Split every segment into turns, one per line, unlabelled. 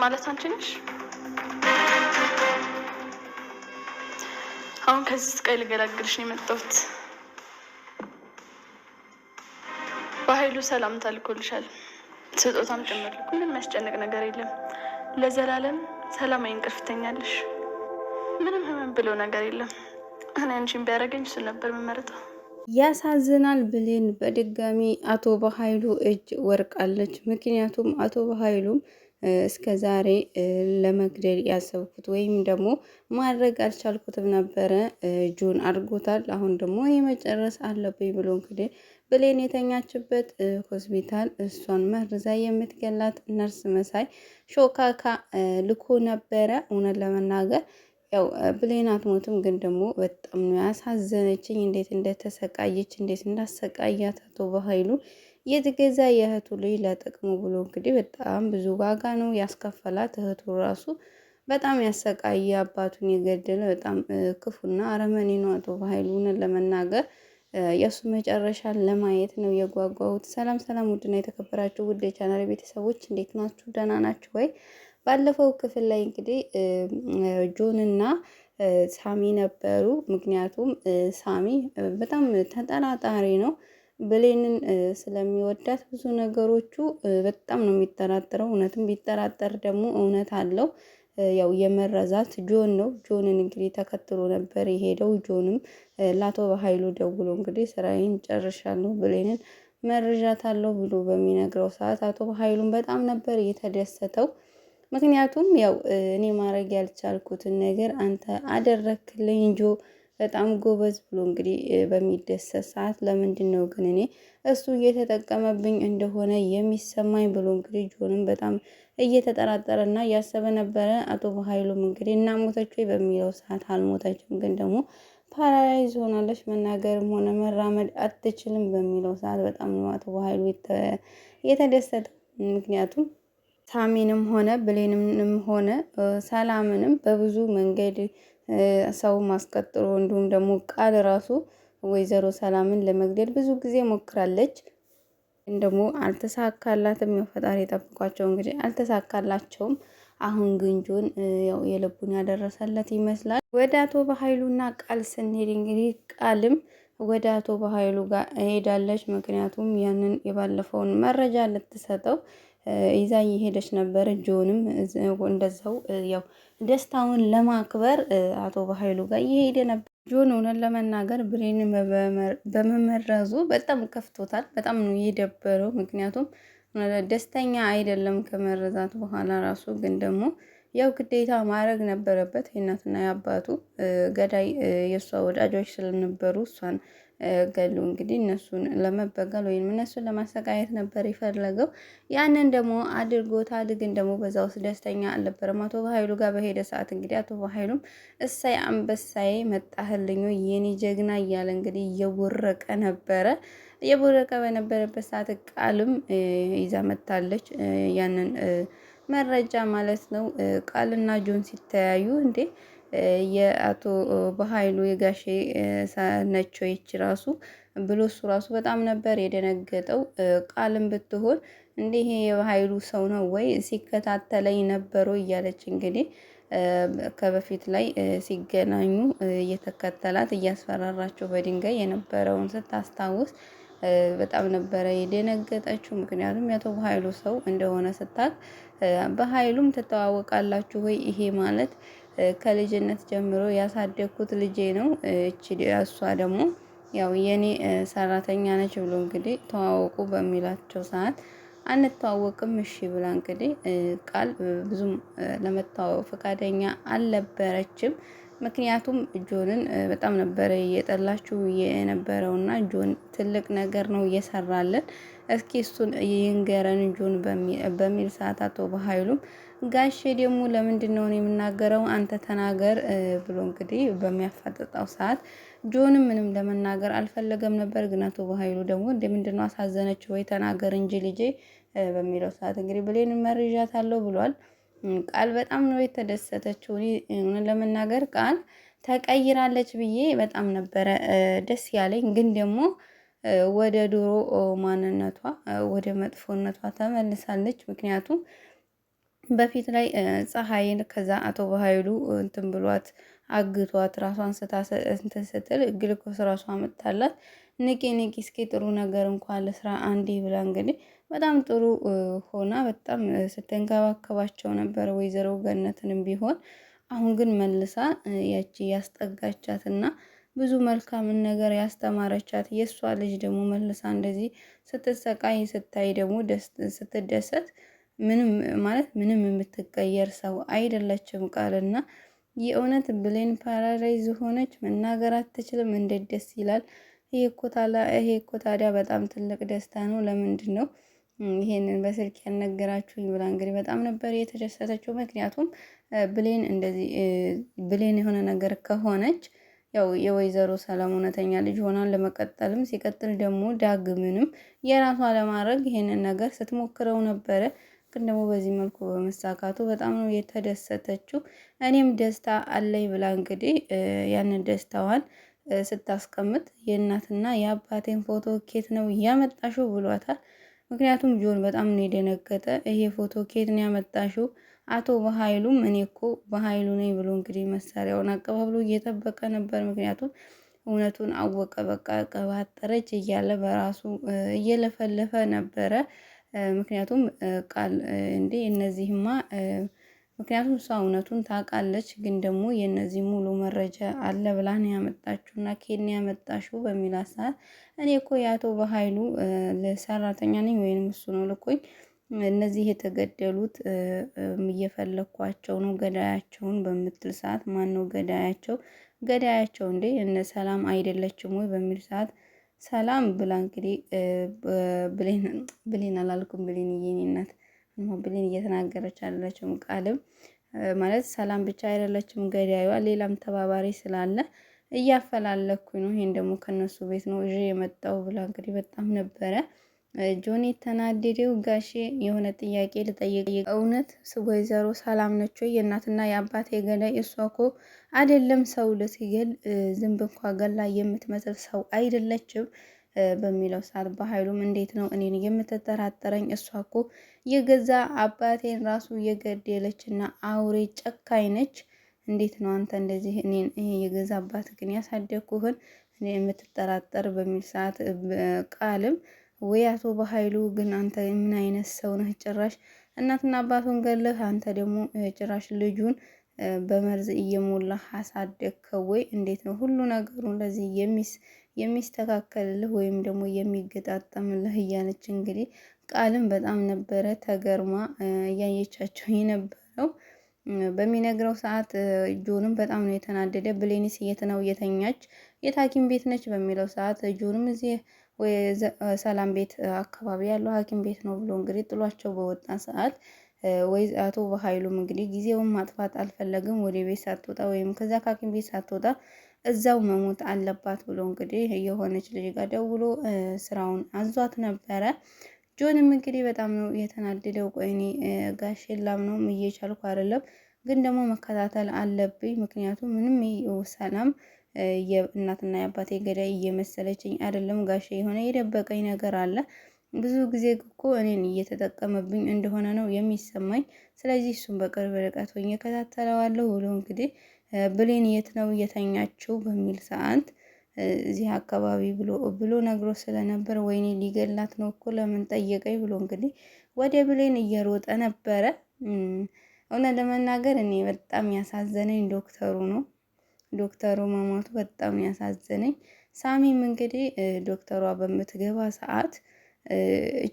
ማለት አንቺ ነሽ? አሁን ከዚህ ስቃይ ልገላግልሽ ነው የመጣሁት። በኃይሉ ሰላም ታልኮልሻል፣ ስጦታም ጭምር። ምንም የሚያስጨንቅ ነገር የለም። ለዘላለም ሰላማዊ እንቅልፍ ትተኛለሽ። ምንም ህመም ብሎ ነገር የለም። እኔ አንቺን ቢያደርገኝ እሱን ነበር የምመርጠው።
ያሳዝናል። ብሌን በድጋሚ አቶ በኃይሉ እጅ ወርቃለች። ምክንያቱም አቶ በኃይሉም እስከ ዛሬ ለመግደል ያሰብኩት ወይም ደግሞ ማድረግ አልቻልኩትም ነበረ፣ እጁን አድርጎታል። አሁን ደግሞ የመጨረስ አለብኝ ብሎ እንግዲህ ብሌን የተኛችበት ሆስፒታል እሷን መርዛ የምትገላት ነርስ መሳይ ሾካካ ልኮ ነበረ። እውነት ለመናገር ያው ብሌን አትሞትም፣ ግን ደግሞ በጣም ነው ያሳዘነችኝ። እንዴት እንደተሰቃየች እንዴት እንዳሰቃያት አቶ በኃይሉ የትገዛ የእህቱ ልጅ ለጥቅሙ ብሎ እንግዲህ በጣም ብዙ ዋጋ ነው ያስከፈላት። እህቱ ራሱ በጣም ያሰቃየ፣ አባቱን የገደለ በጣም ክፉና አረመኔ ነው አቶ በኃይሉን ለመናገር የእሱ መጨረሻን ለማየት ነው የጓጓሁት። ሰላም ሰላም! ውድና የተከበራችሁ ውድ የቻናል ቤተሰቦች እንዴት ናችሁ? ደህና ናችሁ ወይ? ባለፈው ክፍል ላይ እንግዲህ ጆንና ሳሚ ነበሩ። ምክንያቱም ሳሚ በጣም ተጠራጣሪ ነው። ብሌንን ስለሚወዳት ብዙ ነገሮቹ በጣም ነው የሚጠራጠረው። እውነትም ቢጠራጠር ደግሞ እውነት አለው። ያው የመረዛት ጆን ነው። ጆንን እንግዲህ ተከትሎ ነበር የሄደው። ጆንም ለአቶ በኃይሉ ደውሎ እንግዲህ ስራዬን ጨርሻለሁ፣ ብሌንን መርዣታለሁ ብሎ በሚነግረው ሰዓት አቶ በኃይሉን በጣም ነበር የተደሰተው። ምክንያቱም ያው እኔ ማድረግ ያልቻልኩትን ነገር አንተ አደረክልኝ ጆ፣ በጣም ጎበዝ ብሎ እንግዲህ በሚደሰት ሰዓት ለምንድን ነው ግን እኔ እሱ እየተጠቀመብኝ እንደሆነ የሚሰማኝ ብሎ እንግዲህ ጆንም በጣም እየተጠራጠረ እና እያሰበ ነበረ። አቶ በኃይሉም እንግዲህ እና ሞተች ወይ በሚለው ሰዓት አልሞተችም፣ ግን ደግሞ ፓራላይዝ ሆናለች፣ መናገርም ሆነ መራመድ አትችልም በሚለው ሰዓት በጣም ነው አቶ በኃይሉ የተደሰተው። ምክንያቱም ሳሚንም ሆነ ብሌንም ሆነ ሰላምንም በብዙ መንገድ ሰው ማስቀጥሮ እንዲሁም ደግሞ ቃል ራሱ ወይዘሮ ሰላምን ለመግደል ብዙ ጊዜ ሞክራለች። ግን ደግሞ አልተሳካላትም። ያው ፈጣሪ የጠብቋቸው እንግዲህ አልተሳካላቸውም። አሁን ግን ጆን ያው የልቡን ያደረሰለት ይመስላል። ወደ አቶ በኃይሉና ቃል ስንሄድ እንግዲህ ቃልም ወደ አቶ በኃይሉ ጋር ሄዳለች። ምክንያቱም ያንን የባለፈውን መረጃ ልትሰጠው ይዛ እየሄደች ነበረ። ጆንም እንደዛው ያው ደስታውን ለማክበር አቶ በኃይሉ ጋር እየሄደ ነበር። ጆን እውነት ለመናገር ብሌን በመመረዙ በጣም ከፍቶታል። በጣም ነው የደበረው። ምክንያቱም ደስተኛ አይደለም ከመረዛት በኋላ ራሱ። ግን ደግሞ ያው ግዴታ ማድረግ ነበረበት። የእናትና የአባቱ ገዳይ የእሷ ወዳጆች ስለነበሩ እሷን ገሉ እንግዲህ እነሱን ለመበቀል ወይም እነሱን ለማሰቃየት ነበር የፈለገው። ያንን ደግሞ አድርጎታል። ግን ደግሞ በዛ ውስጥ ደስተኛ አልነበረም። አቶ በኃይሉ ጋር በሄደ ሰዓት እንግዲህ አቶ በኃይሉም እሳይ አንበሳዬ መጣህልኝ የኔ ጀግና እያለ እንግዲህ እየቦረቀ ነበረ። እየቦረቀ በነበረበት ሰዓት ቃልም ይዛ መታለች ያንን መረጃ ማለት ነው። ቃልና ጆን ሲተያዩ እንዴ የአቶ በኃይሉ የጋሼ ነቸው ይች ራሱ ብሎ እሱ ራሱ በጣም ነበር የደነገጠው። ቃልም ብትሆን እንዲህ የበኃይሉ ሰው ነው ወይ ሲከታተለኝ ነበሩ እያለች እንግዲህ ከበፊት ላይ ሲገናኙ እየተከተላት እያስፈራራቸው በድንጋይ የነበረውን ስታስታውስ በጣም ነበረ የደነገጠችው። ምክንያቱም የአቶ በኃይሉ ሰው እንደሆነ ስታውቅ በኃይሉም ትተዋወቃላችሁ ወይ? ይሄ ማለት ከልጅነት ጀምሮ ያሳደግኩት ልጄ ነው፣ እሷ ደግሞ ያው የኔ ሰራተኛ ነች ብሎ እንግዲህ ተዋወቁ በሚላቸው ሰዓት አንተዋወቅም እሺ ብላ እንግዲህ ቃል ብዙም ለመተዋወቅ ፈቃደኛ አልነበረችም። ምክንያቱም ጆንን በጣም ነበረ እየጠላችሁ የነበረውና ጆን ትልቅ ነገር ነው እየሰራለን፣ እስኪ እሱን ይንገረን ጆን በሚል ሰዓት አቶ በኃይሉም ጋሼ ደግሞ ለምንድን ነው የምናገረው አንተ ተናገር ብሎ እንግዲህ በሚያፋጥጣው ሰዓት ጆንም ምንም ለመናገር አልፈለገም ነበር። ግን አቶ በኃይሉ ደግሞ እንደምንድን ነው አሳዘነችው ወይ ተናገር እንጂ ልጄ በሚለው ሰዓት እንግዲህ ብሌን መርዣታለሁ ብሏል። ቃል በጣም ነው የተደሰተችው። እኔ ለመናገር ቃል ተቀይራለች ብዬ በጣም ነበረ ደስ ያለኝ። ግን ደግሞ ወደ ድሮ ማንነቷ ወደ መጥፎነቷ ተመልሳለች። ምክንያቱም በፊት ላይ ፀሐይን ከዛ አቶ በኃይሉ እንትን ብሏት አግቷት ራሷን ስታ እንትን ስትል ግልኮስ ራሷ መጣላት ንቂ ንቂ እስኪ ጥሩ ነገር እንኳን ለስራ አንዴ ብላ እንግዲህ በጣም ጥሩ ሆና በጣም ስትንከባከባቸው ነበር ወይዘሮ ገነትንም ቢሆን። አሁን ግን መልሳ ያቺ ያስጠጋቻትና ብዙ መልካምን ነገር ያስተማረቻት የእሷ ልጅ ደግሞ መልሳ እንደዚህ ስትሰቃይ ስታይ ደግሞ ስትደሰት ምንም ማለት ምንም የምትቀየር ሰው አይደለችም። ቃልና የእውነት ብሌን ፓራዳይዝ ሆነች። መናገር አትችልም። እንዴት ደስ ይላል! ይሄ እኮ ታዲያ በጣም ትልቅ ደስታ ነው። ለምንድን ነው ይሄንን በስልክ ያልነገራችሁኝ ብላ እንግዲህ በጣም ነበር የተደሰተችው። ምክንያቱም ብሌን እንደዚህ ብሌን የሆነ ነገር ከሆነች ያው የወይዘሮ ሰላም እውነተኛ ልጅ ሆናን ለመቀጠልም ሲቀጥል ደግሞ ዳግምንም የራሷ ለማድረግ ይሄንን ነገር ስትሞክረው ነበረ። ግን ደግሞ በዚህ መልኩ በመሳካቱ በጣም ነው የተደሰተችው። እኔም ደስታ አለኝ ብላ እንግዲህ ያንን ደስታዋን ስታስቀምጥ የእናትና የአባቴን ፎቶ ኬት ነው ያመጣሽው ብሏታል። ምክንያቱም ጆን በጣም ነው የደነገጠ። ይሄ ፎቶ ኬት ነው ያመጣሽው? አቶ በኃይሉም እኔ እኮ በኃይሉ ነኝ ብሎ እንግዲህ መሳሪያውን አቀባብሎ እየጠበቀ ነበር። ምክንያቱም እውነቱን አወቀ። በቃ ቀባጠረች እያለ በራሱ እየለፈለፈ ነበረ። ምክንያቱም ቃል እንዴ እነዚህማ ምክንያቱም እሷ እውነቱን ታውቃለች፣ ግን ደግሞ የእነዚህ ሙሉ መረጃ አለ ብላ ነው ያመጣችው እና ኬን ያመጣሽው በሚላት ሰዓት እኔ እኮ የአቶ በኃይሉ ሰራተኛ ነኝ ወይንም እሱ ነው ልኮኝ እነዚህ የተገደሉት እየፈለኳቸው ነው ገዳያቸውን በምትል ሰዓት ማን ነው ገዳያቸው? ገዳያቸው እንዴ እነ ሰላም አይደለችም ወይ በሚል ሰዓት ሰላም ብላ እንግዲህ ብሌን አላልኩም፣ ብሌን የኔ እናት ብሌን እየተናገረች አለችም። ቃልም ማለት ሰላም ብቻ አይደለችም ገዳዩዋ፣ ሌላም ተባባሪ ስላለ እያፈላለኩኝ ነው። ይሄን ደግሞ ከነሱ ቤት ነው እዤ የመጣው ብላ እንግዲህ በጣም ነበረ ጆኒ ተናደደው። ጋሼ የሆነ ጥያቄ ልጠይቅ፣ እውነት ወይዘሮ ሰላም ነች ወይ የእናትና የአባቴ ገዳይ? እሷ እኮ አይደለም ሰው ልትገል ዝንብ እንኳ ገላ የምትመስል ሰው አይደለችም በሚለው ሰዓት በኃይሉም እንዴት ነው እኔን የምትጠራጠረኝ? እሷ እኮ የገዛ አባቴን ራሱ የገደለችና አውሬ ጨካኝ ነች። እንዴት ነው አንተ እንደዚህ እኔን ይሄ የገዛ አባት ግን ያሳደግኩህን እኔ የምትጠራጠር በሚል ሰዓት ቃልም ወይ አቶ በኃይሉ ግን አንተ ምን አይነት ሰው ነህ? ጭራሽ እናትና አባቱን ገለህ አንተ ደግሞ ጭራሽ ልጁን በመርዝ እየሞላህ አሳደግከው ወይ? እንዴት ነው ሁሉ ነገሩ እንደዚህ የሚስተካከልልህ ወይም ደግሞ የሚገጣጠምልህ? እያለች እንግዲህ ቃልም በጣም ነበረ ተገርማ እያየቻቸው የነበረው። በሚነግረው ሰዓት ጆንም በጣም ነው የተናደደ። ብሌኒስ የት ነው የተኛች? የት ሐኪም ቤት ነች በሚለው ሰዓት ጆንም እዚህ ወይ ሰላም ቤት አካባቢ ያለው ሐኪም ቤት ነው ብሎ እንግዲህ ጥሏቸው በወጣ ሰዓት ወይ አቶ በኃይሉም እንግዲህ ጊዜውን ማጥፋት አልፈለግም። ወደ ቤት ሳትወጣ ወይም ከዛ ከሐኪም ቤት ሳትወጣ እዛው መሞት አለባት ብሎ እንግዲህ የሆነች ልጅ ጋር ደውሎ ስራውን አዟት ነበረ። ጆንም እንግዲህ በጣም ነው የተናደደው። ቆይኔ ጋሼ ላምነውም እየቻልኩ አይደለም፣ ግን ደግሞ መከታተል አለብኝ። ምክንያቱም ምንም ሰላም የእናትና የአባቴ ገዳይ እየመሰለችኝ አይደለም ጋሼ፣ የሆነ የደበቀኝ ነገር አለ። ብዙ ጊዜ እኮ እኔን እየተጠቀመብኝ እንደሆነ ነው የሚሰማኝ። ስለዚህ እሱን በቅርብ ርቀት ሆኜ እከታተለዋለሁ ብሎ እንግዲህ ብሌን የት ነው የተኛችው በሚል ሰዓት እዚህ አካባቢ ብሎ ነግሮ ስለነበር ወይኔ ሊገላት ነው እኮ ለምን ጠየቀኝ ብሎ እንግዲህ ወደ ብሌን እየሮጠ ነበረ። እውነት ለመናገር እኔ በጣም ያሳዘነኝ ዶክተሩ ነው። ዶክተሩ መሞቱ በጣም ያሳዘነኝ። ሳሚም እንግዲህ ዶክተሯ በምትገባ ሰዓት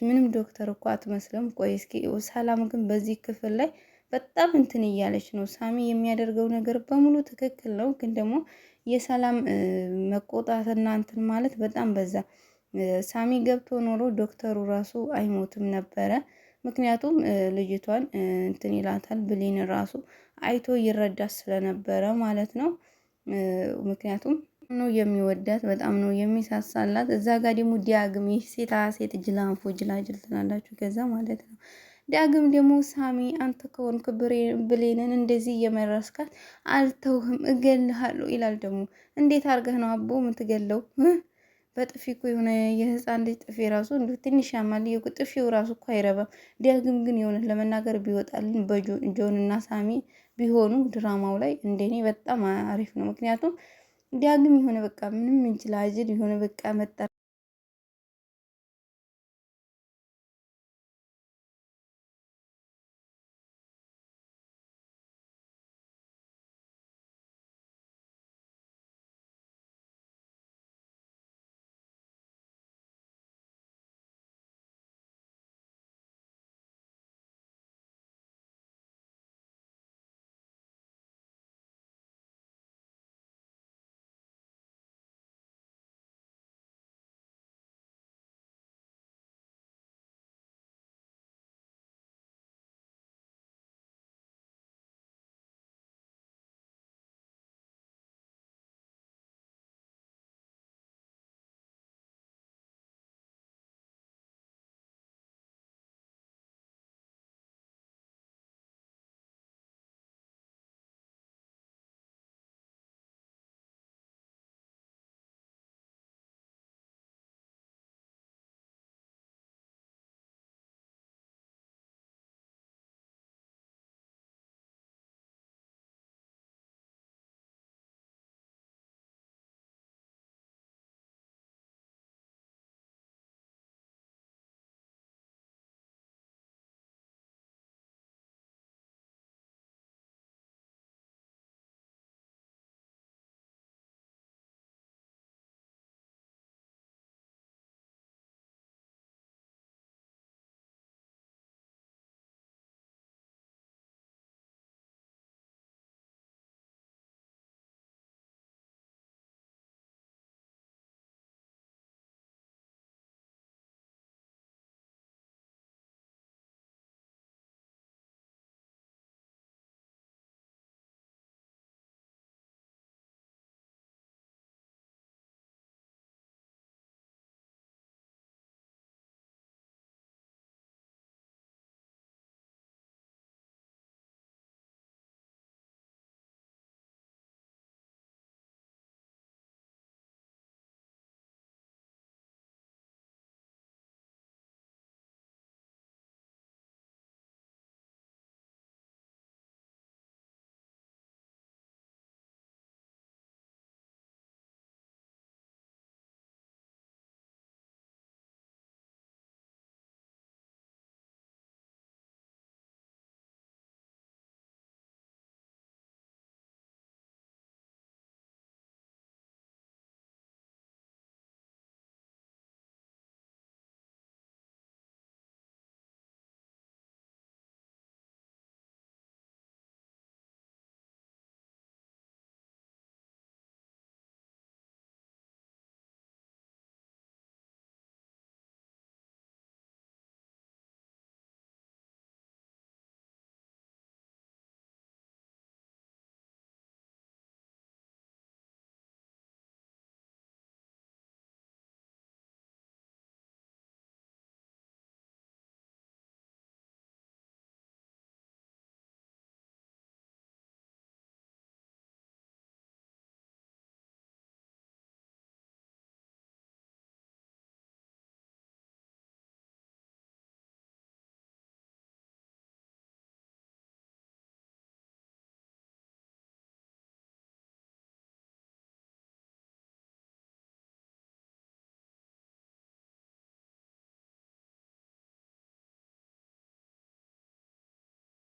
ምንም ዶክተር እኮ አትመስልም። ቆይ እስኪ ሰላም ግን በዚህ ክፍል ላይ በጣም እንትን እያለች ነው። ሳሚ የሚያደርገው ነገር በሙሉ ትክክል ነው፣ ግን ደግሞ የሰላም መቆጣትና እንትን ማለት በጣም በዛ። ሳሚ ገብቶ ኖሮ ዶክተሩ ራሱ አይሞትም ነበረ። ምክንያቱም ልጅቷን እንትን ይላታል፣ ብሌን ራሱ አይቶ ይረዳት ስለነበረ ማለት ነው። ምክንያቱም ነው የሚወዳት፣ በጣም ነው የሚሳሳላት። እዛ ጋር ደግሞ ዲያግም ሴታ ሴት ጅላንፎ ጅላጅል ትላላችሁ ከዛ ማለት ነው። ዳግም ደግሞ ሳሚ አንተ ከሆንክ ብሌንን እንደዚህ እየመረስካት አልተውህም እገልሃለሁ ይላል። ደግሞ እንዴት አድርገህ ነው አቦ የምትገለው? በጥፊ እኮ የሆነ የህፃን ልጅ ጥፊ ራሱ እንዲሁ ትንሽ ያማል። ጥፊው ራሱ እኮ አይረባም። ዳግም ግን የሆነት ለመናገር ቢወጣልን በጆን እና ሳሚ ቢሆኑ ድራማው ላይ እንደኔ በጣም አሪፍ ነው። ምክንያቱም ዳግም የሆነ በቃ ምንም እንችላጅል የሆነ በቃ መጣ